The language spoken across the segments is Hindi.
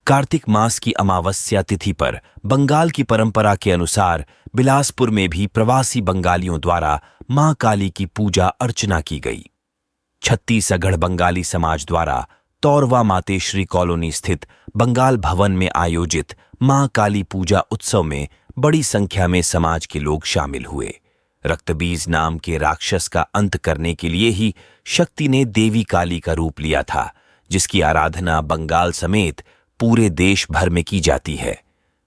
कार्तिक मास की अमावस्या तिथि पर बंगाल की परंपरा के अनुसार बिलासपुर में भी प्रवासी बंगालियों द्वारा मां काली की पूजा अर्चना की गई। छत्तीसगढ़ बंगाली समाज द्वारा तौरवा मातेश्वरी कॉलोनी स्थित बंगाल भवन में आयोजित मां काली पूजा उत्सव में बड़ी संख्या में समाज के लोग शामिल हुए। रक्तबीज नाम के राक्षस का अंत करने के लिए ही शक्ति ने देवी काली का रूप लिया था, जिसकी आराधना बंगाल समेत पूरे देश भर में की जाती है।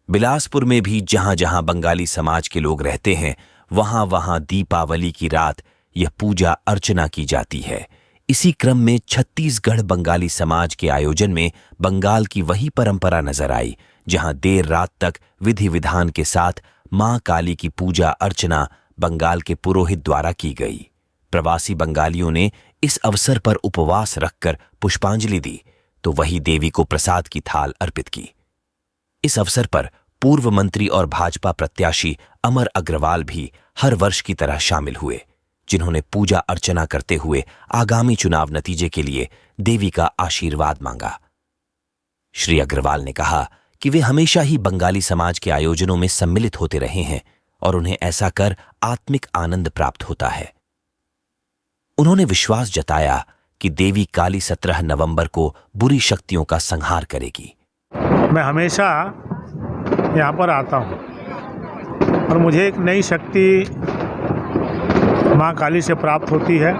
बिलासपुर में भी जहां जहां बंगाली समाज के लोग रहते हैं, वहां वहां दीपावली की रात यह पूजा अर्चना की जाती है। इसी क्रम में छत्तीसगढ़ बंगाली समाज के आयोजन में बंगाल की वही परंपरा नजर आई, जहां देर रात तक विधि विधान के साथ मां काली की पूजा अर्चना बंगाल के पुरोहित द्वारा की गई। प्रवासी बंगालियों ने इस अवसर पर उपवास रखकर पुष्पांजलि दी, तो वही देवी को प्रसाद की थाल अर्पित की। इस अवसर पर पूर्व मंत्री और भाजपा प्रत्याशी अमर अग्रवाल भी हर वर्ष की तरह शामिल हुए, जिन्होंने पूजा अर्चना करते हुए आगामी चुनाव नतीजे के लिए देवी का आशीर्वाद मांगा। श्री अग्रवाल ने कहा कि वे हमेशा ही बंगाली समाज के आयोजनों में सम्मिलित होते रहे हैं और उन्हें ऐसा कर आत्मिक आनंद प्राप्त होता है। उन्होंने विश्वास जताया कि देवी काली 17 नवंबर को बुरी शक्तियों का संहार करेगी। मैं हमेशा यहाँ पर आता हूँ और मुझे एक नई शक्ति माँ काली से प्राप्त होती है,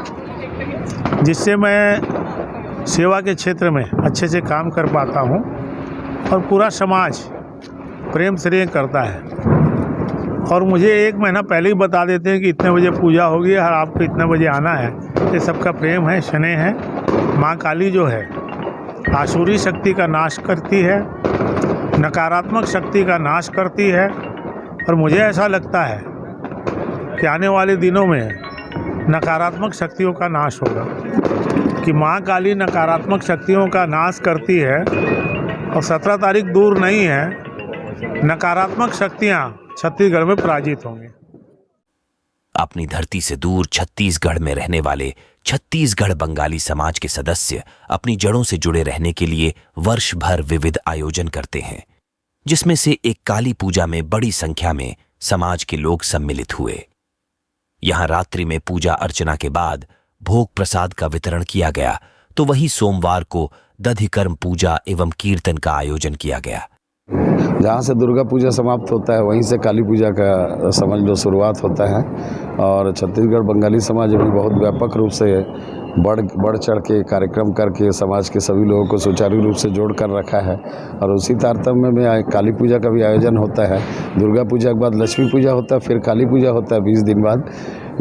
जिससे मैं सेवा के क्षेत्र में अच्छे से काम कर पाता हूँ और पूरा समाज प्रेम स्नेह करता है। और मुझे एक महीना पहले ही बता देते हैं कि इतने बजे पूजा होगी और आपको इतने बजे आना है। ये सबका प्रेम है, स्नेह है। माँ काली जो है आसुरी शक्ति का नाश करती है, नकारात्मक शक्ति का नाश करती है। और मुझे ऐसा लगता है कि आने वाले दिनों में नकारात्मक शक्तियों का नाश होगा, कि माँ काली नकारात्मक शक्तियों का नाश करती है। और 17 तारीख दूर नहीं है, नकारात्मक शक्तियाँ छत्तीसगढ़ में पराजित होंगी। अपनी धरती से दूर छत्तीसगढ़ में रहने वाले छत्तीसगढ़ बंगाली समाज के सदस्य अपनी जड़ों से जुड़े रहने के लिए वर्ष भर विविध आयोजन करते हैं, जिसमें से एक काली पूजा में बड़ी संख्या में समाज के लोग सम्मिलित हुए। यहां रात्रि में पूजा अर्चना के बाद भोग प्रसाद का वितरण किया गया, तो वहीं सोमवार को दधिकर्म पूजा एवं कीर्तन का आयोजन किया गया। जहाँ से दुर्गा पूजा समाप्त होता है, वहीं से काली पूजा का समझ लो शुरुआत होता है। और छत्तीसगढ़ बंगाली समाज अभी बहुत व्यापक रूप से बढ़ चढ़ के कार्यक्रम करके समाज के सभी लोगों को सुचारू रूप से जोड़ कर रखा है। और उसी तारतम्य में काली पूजा का भी आयोजन होता है। दुर्गा पूजा के बाद लक्ष्मी पूजा होता है, फिर काली पूजा होता है 20 दिन बाद।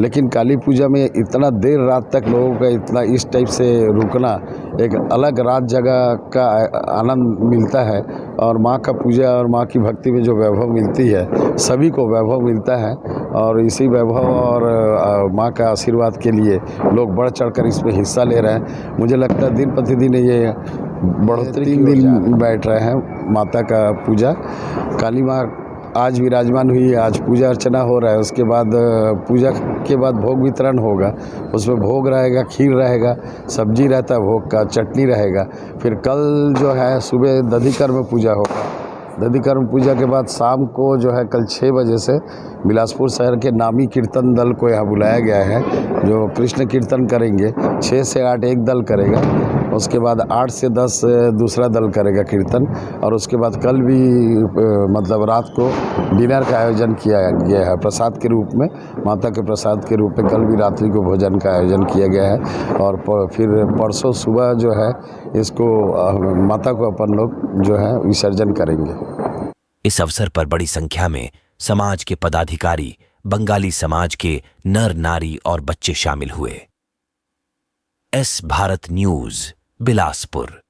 लेकिन काली पूजा में इतना देर रात तक लोगों का इतना इस टाइप से रुकना, एक अलग रात जगह का आनंद मिलता है। और माँ का पूजा और माँ की भक्ति में जो वैभव मिलती है, सभी को वैभव मिलता है। और इसी वैभव और माँ का आशीर्वाद के लिए लोग बढ़ चढ़कर इसमें हिस्सा ले रहे हैं। मुझे लगता है दिन प्रतिदिन ये बढ़ोतरी 3 दिन बैठ रहे हैं माता का पूजा। काली माँ आज विराजमान हुई है, आज पूजा अर्चना हो रहा है। उसके बाद पूजा के बाद भोग वितरण होगा, उसमें भोग रहेगा, खीर रहेगा, सब्जी रहता है भोग का, चटनी रहेगा। फिर कल जो है सुबह दधिकर्म पूजा होगा। दधिकर्म पूजा के बाद शाम को जो है कल 6 बजे से बिलासपुर शहर के नामी कीर्तन दल को यहाँ बुलाया गया है, जो कृष्ण कीर्तन करेंगे। 6 से 8 एक दल करेगा, उसके बाद 8 से 10 दूसरा दल करेगा कीर्तन। और उसके बाद कल भी मतलब रात को डिनर का आयोजन किया गया है प्रसाद के रूप में, माता के प्रसाद के रूप में। कल भी रात्रि को भोजन का आयोजन किया गया है। और फिर परसों सुबह जो है इसको माता को अपन लोग जो है विसर्जन करेंगे। इस अवसर पर बड़ी संख्या में समाज के पदाधिकारी, बंगाली समाज के नर नारी और बच्चे शामिल हुए। S Bharat news, Bilaspur.